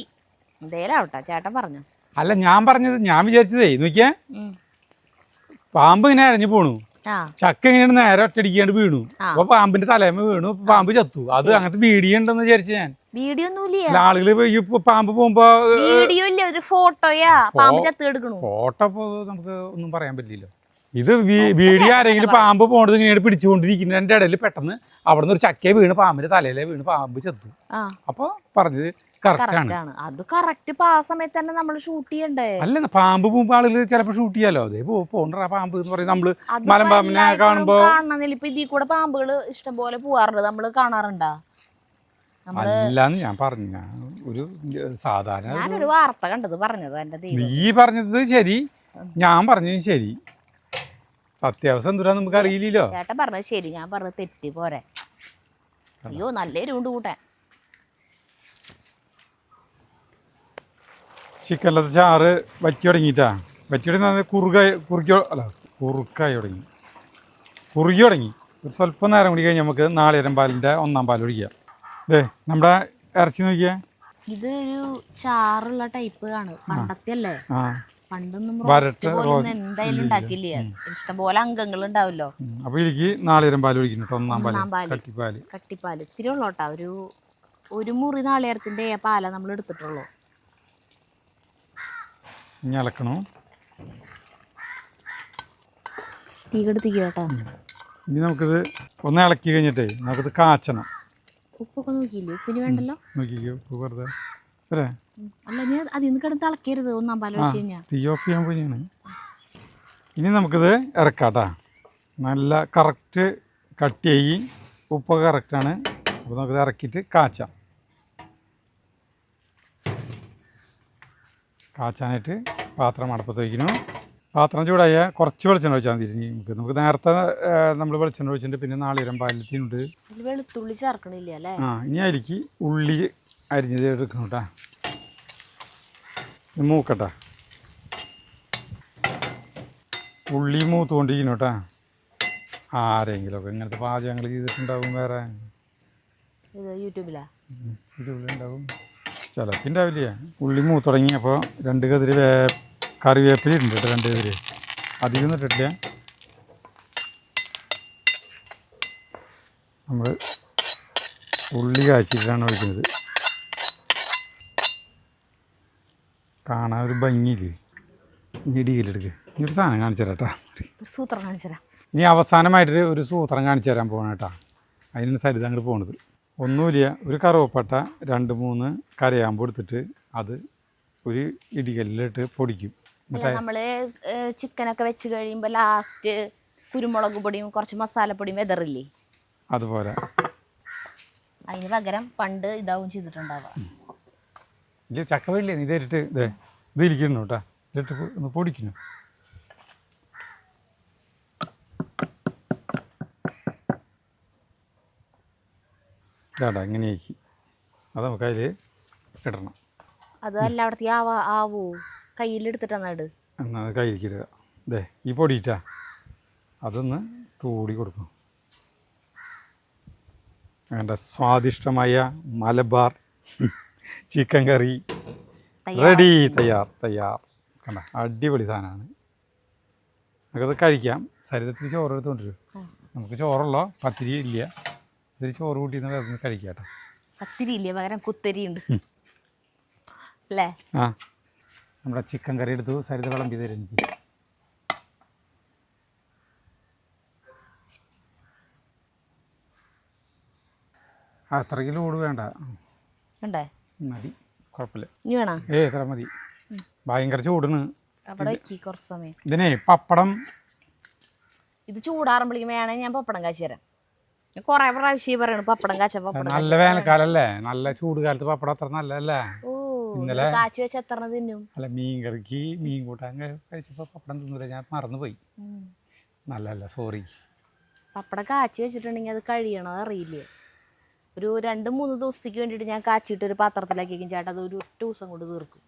എന്തേലും ആവട്ടെ, ചേട്ടൻ പറഞ്ഞു. അല്ല, ഞാൻ പറഞ്ഞത്, ഞാൻ വിചാരിച്ചതേ നോക്കിയേ, പാമ്പ് ഇങ്ങനെ അരഞ്ഞു പോണു, ആ ചക്ക ഇങ്ങനെ നേരെ ഒറ്റടിക്കാണ്ട് വീണു. ആ. അപ്പൊ പാമ്പിന്റെ തലേമ വീണു, പാമ്പ് ചത്തു. അത് അങ്ങനത്തെ വീഡിയോ ഉണ്ടെന്ന് വിചാരിച്ചു ഞാൻ. വീഡിയോ ഒന്നുമില്ല. അല്ല, ആളുകള് ഈ പാമ്പ് പോകുമ്പോ വീഡിയോ ഇല്ല, ഒരു ഫോട്ടോയാ പാമ്പ് ചത്ത് എടുക്കണു. ഫോട്ടോ നമുക്ക് ഒന്നും പറയാൻ പറ്റില്ലല്ലോ. ഇത് വീഡിയോ ആരെങ്കിലും പാമ്പ് പോണത് ഇങ്ങനെ പിടിച്ചുകൊണ്ടിരിക്കുന്നതിന്റെ ഇടയിൽ പെട്ടെന്ന് അവിടെ നിന്ന് ഒരു ചക്കയെ വീണ് പാമ്പിന്റെ തലയിലെ വീണ് പാമ്പ് ചത്തു. അപ്പൊ പറഞ്ഞത് കറക്റ്റാണ്. അത് കറക്റ്റ് ആ സമയത്ത് തന്നെ നമ്മൾ ഷൂട്ട് ചെയ്യണ്ടേ? അല്ല, പാമ്പ് പോകുമ്പോ ആളുകൾ ചിലപ്പോ ഷൂട്ട് ചെയ്യാലോ. അതേ പോണ്ട പാമ്പ് എന്ന് പറയും. നമ്മള് മലമ്പാമ്പിനെ കാണുമ്പോ കാണണമെന്നില്ല. ഇപ്പൊ ഇതിൽ കൂടെ പാമ്പുകള് ഇഷ്ടംപോലെ പോവാറുണ്ട്, നമ്മള് കാണാറുണ്ടാ? അല്ലാന്ന് ഞാൻ പറഞ്ഞ ഒരു സാധാരണ ഞാനൊരു വാർത്ത കണ്ടത് പറഞ്ഞത്. എന്റെ നീ പറഞ്ഞത് ശരി, ഞാൻ പറഞ്ഞത് ശരി. സത്യാവസ്ഥ എന്തുരാ നമുക്ക് അറിയില്ലല്ലോ. ചേട്ടൻ പറഞ്ഞത് ശരി, ഞാൻ പറഞ്ഞത് തെറ്റി പോരെ. അയ്യോ, നല്ല എരിവുണ്ട് കൂട്ടാൻ. ചിക്കനിലത്തെ ചാറ് വറ്റി തുടങ്ങിയിട്ടാ. വറ്റി തുടങ്ങി കുറുകായി തുടങ്ങി. ഒരു സ്വല്പം നേരം കൂടി കഴിഞ്ഞ് നമുക്ക് നാളികേരം പാലിൻ്റെ 1-ാം പാൽ ഒഴിക്കാം. ഇതേ നമ്മുടെ ഇറച്ചി നോക്കിയാ, ഇതൊരു ചാറുള്ള ടൈപ്പ് ആണ്. പണ്ടത്തെ അല്ലേ? പണ്ടൊന്നും എന്തായാലും ഉണ്ടാക്കില്ല. ഇഷ്ടംപോലെ അംഗങ്ങൾ ഉണ്ടാവല്ലോ. അപ്പൊ എനിക്ക് നാളികേരം പാൽ ഒഴിക്കുന്നു. 1-ാം പാല് കട്ടിപ്പാല് ഇത്തിരി ഉള്ളോട്ടാ. ഒരു മുറി നാളികേരത്തിന്റെ പാല നമ്മൾ എടുത്തിട്ടുള്ളൂ. ഇനി ഇളക്കണോ? തീ കെടുത്തിക്കോട്ടാ. ഇനി നമുക്കിത് ഒന്ന് ഇളക്കി കഴിഞ്ഞിട്ടേ നമുക്കിത് കാച്ചണം. ഉപ്പൊക്കെ നോക്കിയില്ലേ? ഉപ്പിന് വേണ്ടല്ലോ. നോക്കിക്കോ, ഉപ്പ് വെറുതെ അല്ല, നീ അതിന്ന് കിടന്ന് ഇളക്കരുത്. 1-ാം പാൽ ഒഴിച്ച് കഴിഞ്ഞാൽ തീ ഓഫ് ചെയ്യാൻ പോയാണ്. ഇനി നമുക്കിത് ഇറക്കാട്ടാ. നല്ല കറക്റ്റ് കട്ടിയായി, ഉപ്പൊക്കെ കറക്റ്റാണ്. അപ്പോൾ നമുക്കിത് ഇറക്കിയിട്ട് കാച്ചാനായിട്ട് പാത്രം അടുപ്പത്ത് വയ്ക്കുന്നു. പാത്രം ചൂടായ കുറച്ച് വെളിച്ചെണ്ണ ഒഴിച്ചാൽ മതി. നമുക്ക് നേരത്തെ നമ്മൾ വെളിച്ചെണ്ണ ഒഴിച്ചിട്ട് പിന്നെ നാളികേരം പാലത്തിനുണ്ട്. വെളുത്തുള്ളി ചേർക്കണില്ല അല്ലേ? ഇനി അതിലേക്ക് ഉള്ളി അരിഞ്ഞത് എടുക്കണം കേട്ടാ. മൂക്കട്ടെ, ഉള്ളി മൂത്തുകൊണ്ടിരിക്കുന്നു കേട്ടാ. ആരെങ്കിലുമൊക്കെ ഇങ്ങനത്തെ പാചകങ്ങൾ ചെയ്തിട്ടുണ്ടാവും. വേറെ യൂട്യൂബിലുണ്ടാവും, ചിലപ്പോൾ ഉണ്ടാവില്ല. ഉള്ളി മൂത്ത് തുടങ്ങിയപ്പോൾ 2 കതിര് കറിവേപ്പില ഉണ്ട് കേട്ടോ. 2 കതിര് അധികം ഇട്ടിട്ടില്ല. നമ്മൾ ഉള്ളി കാച്ചിട്ടാണ് ഒഴിക്കുന്നത്. കാണാൻ ഒരു ഭംഗിയില്ലേ? ഇടിയിലെടുക്കുക. ഇനി ഒരു സാധനം കാണിച്ചു തരാം കേട്ടോ. സൂത്രം കാണിച്ചു തരാം. ഇനി അവസാനമായിട്ട് ഒരു സൂത്രം കാണിച്ചു തരാൻ പോകണം കേട്ടോ. അതിനാണ് സരിത അങ്ങോട്ട് പോണത്. ഒന്നുമില്ല, ഒരു കറുവപ്പട്ട 2-3 കരയാമ്പ് എടുത്തിട്ട് അത് ഒരു ഇടികല്ലിലിട്ട് പൊടിക്കും. നമ്മള് ചിക്കനൊക്കെ വെച്ച് കഴിയുമ്പോ ലാസ്റ്റ് കുരുമുളക് പൊടിയും കുറച്ച് മസാലപ്പൊടിയും വെതറില്ലേ, അതുപോലെ അതിന് പകരം പണ്ട് ഇതാവും ചെയ്തിട്ടുണ്ടാവാം. ഇത് ചക്ക വെള്ളിയാണ്. ഇതേറ്റിട്ട് ഇതിരിക്കുന്നു കേട്ടോ. ഇതിട്ട് ഒന്ന് പൊടിക്കുന്നു. കേട്ടാ, ഇങ്ങനെയാക്കി അത് നമുക്ക് അതിൽ ഇടണം. അത് എല്ലായിടത്തും ആവോ? കയ്യിലെടുത്തിട്ടാണ് എന്നാൽ അത് കയ്യിലിടുക. ഈ പൊടിയിട്ടാ അതൊന്ന് തൂടി കൊടുക്കും. അങ്ങനെ സ്വാദിഷ്ടമായ മലബാർ ചിക്കൻ കറി റെഡി. തയ്യാർ കണ്ട, അടിപൊളി സാധനമാണ്. നമുക്കത് കഴിക്കാം. സരിതത്തിൽ ചോറ് എടുത്തുകൊണ്ടിരും. നമുക്ക് ചോറുള്ളോ? പത്തിരി ഇല്ല. ഇത്തിരി ചോറ് കൂട്ടിന്ന് വേറെ കഴിക്കാം കേട്ടോ. പത്തിരി ഇല്ല, പകരം കുത്തരി ഉണ്ട് അല്ലേ? നമ്മുടെ ചിക്കൻ കറി എടുത്തു സരിത വിളമ്പി തരും എനിക്ക്. അത്രയ്ക്ക് ലോഡ് വേണ്ട, മതി, കുഴപ്പമില്ല. എത്ര മതി. ഭയങ്കര ചൂടാണ് ഇതിനെ. പപ്പടം ഇത് ചൂടാറുമ്പോഴേക്കും വേണേ ഞാൻ പപ്പടം കാച്ചി തരാം. കൊറേ പ്രാവശ്യം പറയണു പപ്പടം കാച്ച. നല്ല വേനൽക്കാലല്ലേ, നല്ല ചൂട് കാലത്ത് പപ്പടം അത്ര നല്ലതല്ലേ. ഇന്നലെ കാച്ചി വെച്ച് എത്ര തിന്നും. അല്ല, മീൻ കറിക്ക് മീൻ കൂട്ടാൻ കഴിച്ചപ്പോ പപ്പടം തിന്നില്ല, ഞാൻ മറന്നുപോയി. നല്ലല്ല, സോറി. പപ്പടം കാച്ചി വെച്ചിട്ടുണ്ടെങ്കിൽ അത് കഴിയണത് അറിയില്ലേ. ഒരു 2-3 ദിവസത്തേക്ക് വേണ്ടിയിട്ട് ഞാൻ കാച്ചിട്ട് ഒരു പാത്രത്തിലാക്കി വയ്ക്കും ചേട്ടാ. അത് ഒരു 1 ദിവസം കൊണ്ട് തീർക്കും.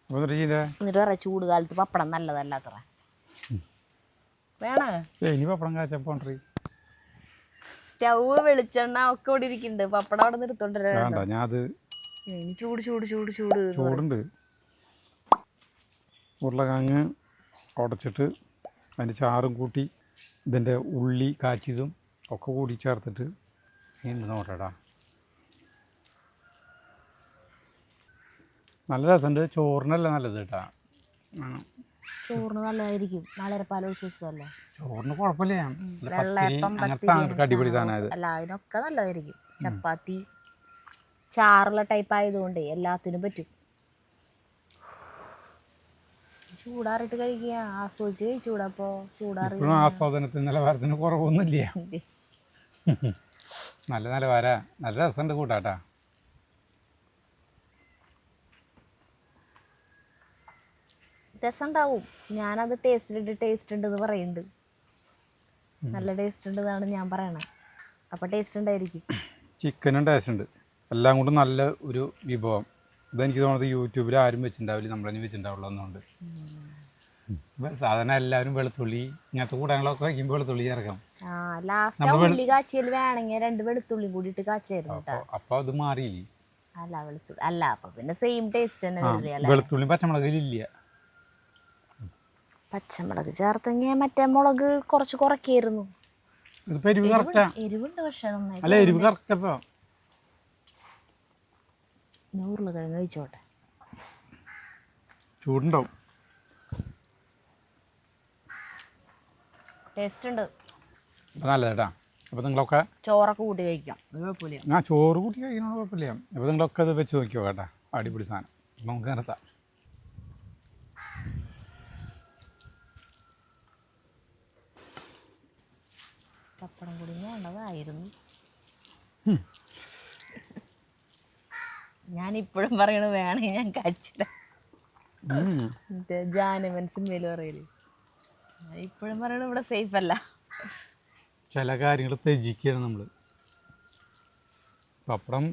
എന്നിട്ട് പറയാം ചൂട് കാലത്ത് പപ്പടം നല്ലതല്ല അത്ര. വേണോ ഇനി പപ്പടം കാച്ചപ്പോ സ്റ്റൗവ് വെളിച്ചെണ്ണ ഒക്കെ ഇവിടെ ഇരിക്കുന്നുണ്ട്. പപ്പടം അവിടെ നിന്ന് എടുത്തോണ്ടിരാ. ഞാനത് ചൂട് ചൂട് ചൂട് ചൂട് ചൂടുണ്ട്. ഉരുളക്കിഴങ്ങ് ഉടച്ചിട്ട് അതിൻ്റെ ചാറും കൂട്ടി ഇതിൻ്റെ ഉള്ളി കാച്ചിയതും ഒക്കെ കൂടി ചേർത്തിട്ട് എന്ത് നോക്കടാ, നല്ല രസമുണ്ട്. ചോറിനല്ല നല്ലത് കേട്ടാ. ചോറിന് നല്ലതായിരിക്കും. നാളേരപ്പാൽ ഒഴിച്ച് വെച്ചതല്ലേ. ചോറിന് കുഴപ്പമില്ല. വെള്ളയപ്പം അടിപൊളി സാധനം. അല്ല അതിനൊക്കെ നല്ലതായിരിക്കും. ചപ്പാത്തി ചാറുള്ള ടൈപ്പ് ആയതുകൊണ്ട് എല്ലാത്തിനും പറ്റും. ചൂടാറിട്ട് കഴിക്കുക, ആസ്വദിച്ച് കഴിച്ചൂടപ്പോ. ചൂടാറി ആസ്വാദനത്തിന് നിലവാരത്തിന് കുറവൊന്നുമില്ല. നല്ല നിലവാര, നല്ല രസമുണ്ട് കൂട്ടാട്ടാ. രസം ഉണ്ടാവും. ഞാനത് ടേസ്റ്റ് ഉണ്ടെന്ന് പറയുന്നുണ്ട്. നല്ല ടേസ്റ്റ് ഉണ്ടെന്നാണ് ഞാൻ പറയണത്. അപ്പം ടേസ്റ്റ് ഉണ്ടായിരിക്കും. ചിക്കനും ടേസ്റ്റ് ഉണ്ട്. എല്ലാം കൊണ്ടും നല്ല ഒരു വിഭവം. ഇതെനിക്ക് തോന്നുന്നത് യൂട്യൂബിൽ ആരും വെച്ചിട്ടുണ്ടാവില്ല, നമ്മളതിന് വെച്ചിട്ടുണ്ടാവുള്ളൂ എന്നുകൊണ്ട്. സാധാരണ എല്ലാവരും വെളുത്തുള്ളി ഇങ്ങനത്തെ കൂടാങ്ങളൊക്കെ വയ്ക്കുമ്പോൾ വെളുത്തുള്ളി ചേർക്കാം. ലാസ്റ്റ് കാച്ചിയിൽ വേണമെങ്കിൽ 2 വെളുത്തുള്ളി കൂടിയിട്ട് കാച്ചായിരുന്നു. അപ്പോൾ അത് മാറിയില്ലേ? അല്ല വെളുത്തുള്ളി അല്ല, അപ്പൊ പിന്നെ സെയിം ടേസ്റ്റ് തന്നെ വരില്ല. വെളുത്തുള്ളി പച്ചമുളകിലില്ല. പച്ചമുളക് ചേർത്തെങ്കിൽ മറ്റേ മുളക് കുറച്ച് കുറയ്ക്കായിരുന്നു. എരിവുണ്ട് പക്ഷെ അല്ല എരിവ് കറക്റ്റപ്പോ. ഉരുളക്കിഴങ്ങ് കഴിച്ചോട്ടെ. ചൂടുണ്ടാവും. ടേസ്റ്റ് ഉണ്ട്. അപ്പോൾ നല്ലതാ. അപ്പോൾ നിങ്ങളൊക്കെ ചോറൊക്കെ കൂട്ടി കഴിക്കാം, കുഴപ്പമില്ല. ഞാൻ ചോറ് കൂട്ടി കഴിക്കണോ കുഴപ്പമില്ല. അപ്പോൾ നിങ്ങളൊക്കെ അത് വെച്ച് നോക്കിയോ കേട്ടാ. അടിപൊളി സാധനം. നമുക്ക് നിർത്താം. പപ്പടം കൂടി വേണ്ടതായിരുന്നു. ഞാനിപ്പോഴും പറയണ വേണമെങ്കിൽ ഞാൻ കഴിച്ചില്ല. മറ്റേ ജാനമൻ സിനിമയിൽ പറയല്. ഇപ്പോഴും പറയണ ഇവിടെ സേഫ് അല്ല. ചില കാര്യങ്ങൾ ത്യജിക്കുകയാണ് നമ്മൾ. പപ്പടം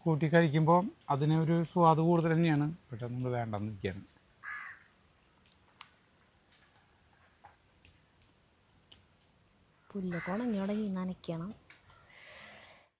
കൂട്ടി കഴിക്കുമ്പോൾ അതിനൊരു സ്വാദ് കൂടുതൽ തന്നെയാണ്. പക്ഷെ നമ്മൾ വേണ്ടെന്ന് നിൽക്കുകയാണ്. പുല്ലൊക്കെ ഉണങ്ങി തുടങ്ങി നനയ്ക്കണം.